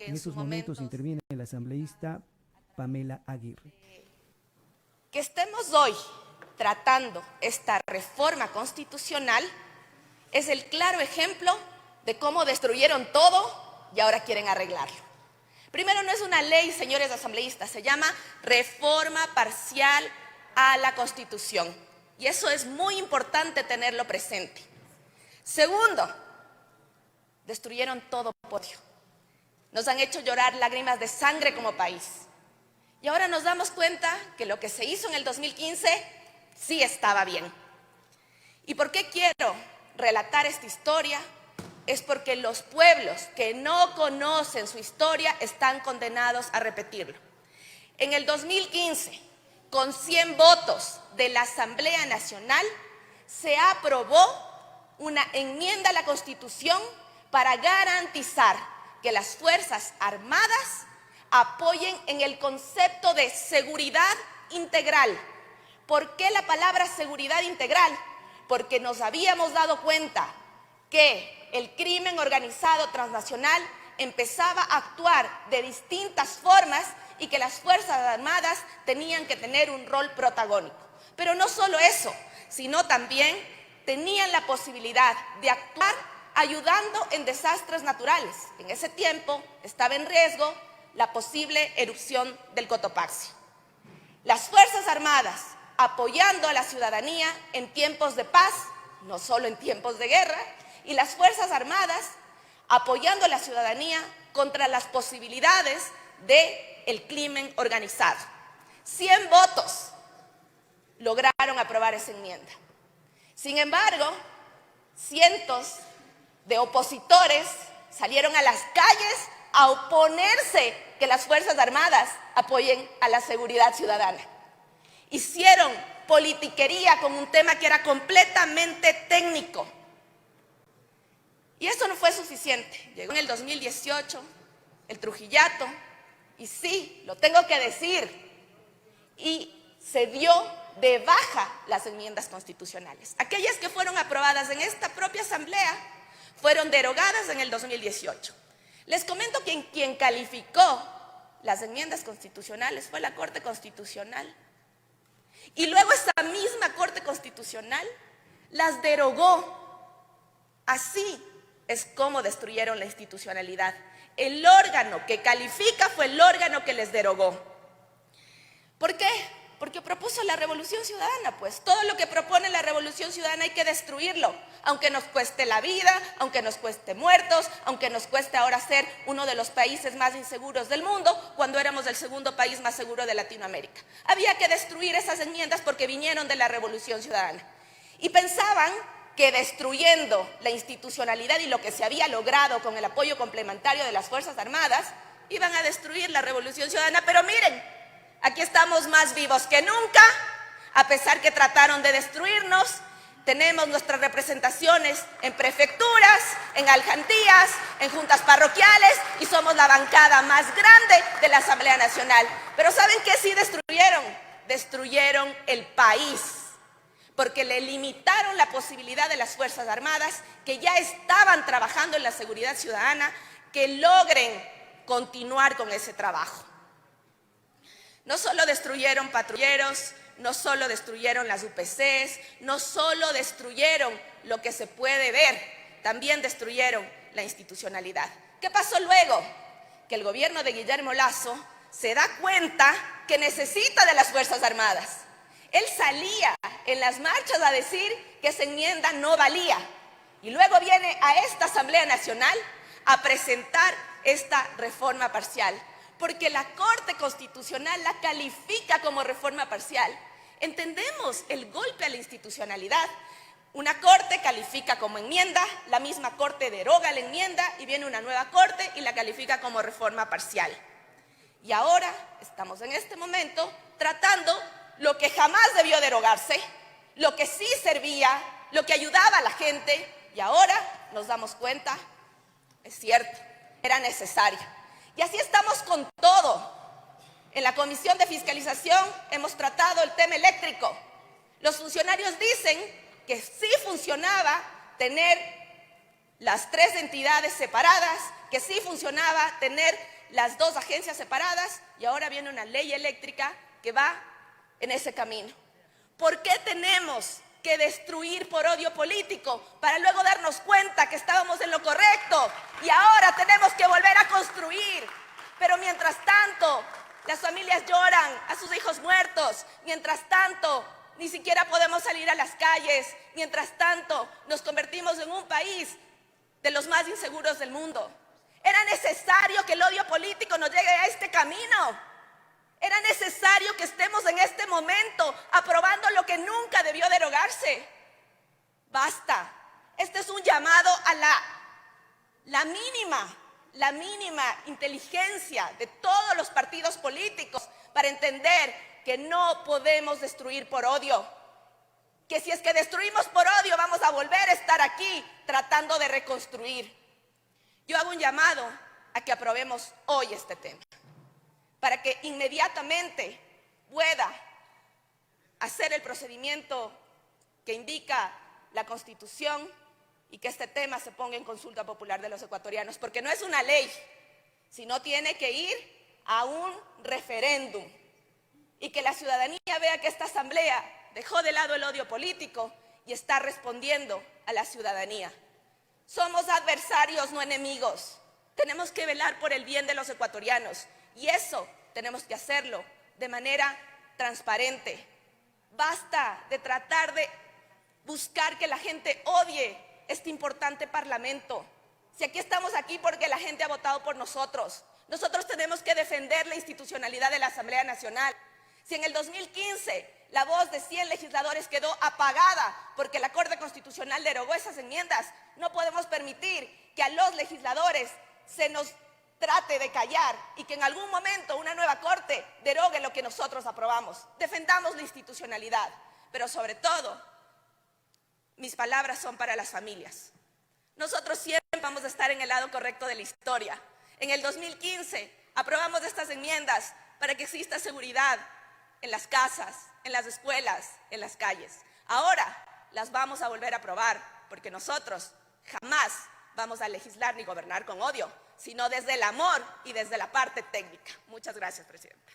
que en estos momentos interviene la asambleísta Pamela Aguirre. Que estemos hoy tratando esta reforma constitucional es el claro ejemplo de cómo destruyeron todo y ahora quieren arreglarlo. Primero, no es una ley, señores asambleístas, se llama reforma parcial a la Constitución. Y eso es muy importante tenerlo presente. Segundo, destruyeron todo podio. Nos han hecho llorar lágrimas de sangre como país. Y ahora nos damos cuenta que lo que se hizo en el 2015 sí estaba bien. ¿Y por qué quiero relatar esta historia? Es porque los pueblos que no conocen su historia están condenados a repetirlo. En el 2015, con 100 votos de la Asamblea Nacional, se aprobó una enmienda a la Constitución para garantizar que las Fuerzas Armadas apoyen en el concepto de seguridad integral. ¿Por qué la palabra seguridad integral? Porque nos habíamos dado cuenta que el crimen organizado transnacional empezaba a actuar de distintas formas y que las Fuerzas Armadas tenían que tener un rol protagónico. Pero no solo eso, sino también tenían la posibilidad de actuar ayudando en desastres naturales. En ese tiempo estaba en riesgo la posible erupción del Cotopaxi. Las Fuerzas Armadas apoyando a la ciudadanía en tiempos de paz, no solo en tiempos de guerra, y las Fuerzas Armadas apoyando a la ciudadanía contra las posibilidades del crimen organizado. 100 votos lograron aprobar esa enmienda. Sin embargo, cientos de opositores salieron a las calles a oponerse que las Fuerzas Armadas apoyen a la seguridad ciudadana. Hicieron politiquería con un tema que era completamente técnico. Y eso no fue suficiente. Llegó en el 2018 el Trujillato, y sí, lo tengo que decir, y se dio de baja las enmiendas constitucionales. Aquellas que fueron aprobadas en esta propia asamblea fueron derogadas en el 2018. Les comento que quien calificó las enmiendas constitucionales fue la Corte Constitucional. Y luego esa misma Corte Constitucional las derogó. Así es como destruyeron la institucionalidad. El órgano que califica fue el órgano que les derogó. ¿Por qué? Porque propuso la revolución ciudadana, pues todo lo que propone la revolución ciudadana hay que destruirlo, aunque nos cueste la vida, aunque nos cueste muertos, aunque nos cueste ahora ser uno de los países más inseguros del mundo, cuando éramos el segundo país más seguro de Latinoamérica. Había que destruir esas enmiendas porque vinieron de la revolución ciudadana. Y pensaban que destruyendo la institucionalidad y lo que se había logrado con el apoyo complementario de las Fuerzas Armadas, iban a destruir la revolución ciudadana, pero miren, aquí estamos más vivos que nunca, a pesar que trataron de destruirnos. Tenemos nuestras representaciones en prefecturas, en alcaldías, en juntas parroquiales y somos la bancada más grande de la Asamblea Nacional. Pero ¿saben qué sí destruyeron? Destruyeron el país, porque le limitaron la posibilidad de las Fuerzas Armadas, que ya estaban trabajando en la seguridad ciudadana, que logren continuar con ese trabajo. No solo destruyeron patrulleros, no solo destruyeron las UPCs, no solo destruyeron lo que se puede ver, también destruyeron la institucionalidad. ¿Qué pasó luego? Que el gobierno de Guillermo Lasso se da cuenta que necesita de las Fuerzas Armadas. Él salía en las marchas a decir que esa enmienda no valía y luego viene a esta Asamblea Nacional a presentar esta reforma parcial, porque la Corte Constitucional la califica como reforma parcial. Entendemos el golpe a la institucionalidad. Una Corte califica como enmienda, la misma Corte deroga la enmienda y viene una nueva Corte y la califica como reforma parcial. Y ahora estamos en este momento tratando lo que jamás debió derogarse, lo que sí servía, lo que ayudaba a la gente, y ahora nos damos cuenta, es cierto, era necesario. Y así estamos con todo. En la Comisión de Fiscalización hemos tratado el tema eléctrico. Los funcionarios dicen que sí funcionaba tener las 3 entidades separadas, que sí funcionaba tener las 2 agencias separadas, y ahora viene una ley eléctrica que va en ese camino. ¿Por qué tenemos que destruir por odio político para luego darnos cuenta que estábamos en lo correcto y ahora tenemos que volver a construir? Pero mientras tanto, las familias lloran a sus hijos muertos, mientras tanto, ni siquiera podemos salir a las calles, mientras tanto, nos convertimos en un país de los más inseguros del mundo. Era necesario que el odio político nos llegue a este camino. Era necesario que estemos en este momento aprobando lo que nunca debió derogarse. Basta. Este es un llamado a la mínima inteligencia de todos los partidos políticos para entender que no podemos destruir por odio. Que si es que destruimos por odio, vamos a volver a estar aquí tratando de reconstruir. Yo hago un llamado a que aprobemos hoy este tema, para que inmediatamente pueda hacer el procedimiento que indica la Constitución y que este tema se ponga en consulta popular de los ecuatorianos, porque no es una ley, sino tiene que ir a un referéndum y que la ciudadanía vea que esta asamblea dejó de lado el odio político y está respondiendo a la ciudadanía. Somos adversarios, no enemigos. Tenemos que velar por el bien de los ecuatorianos. Y eso tenemos que hacerlo de manera transparente. Basta de tratar de buscar que la gente odie este importante parlamento. Si aquí estamos aquí porque la gente ha votado por nosotros, nosotros tenemos que defender la institucionalidad de la Asamblea Nacional. Si en el 2015 la voz de 100 legisladores quedó apagada porque la Corte Constitucional derogó esas enmiendas, no podemos permitir que a los legisladores se nos trate de callar y que en algún momento una nueva Corte derogue lo que nosotros aprobamos. Defendamos la institucionalidad, pero sobre todo, mis palabras son para las familias. Nosotros siempre vamos a estar en el lado correcto de la historia. En el 2015 aprobamos estas enmiendas para que exista seguridad en las casas, en las escuelas, en las calles. Ahora las vamos a volver a aprobar porque nosotros jamás vamos a legislar ni gobernar con odio, sino desde el amor y desde la parte técnica. Muchas gracias, Presidenta.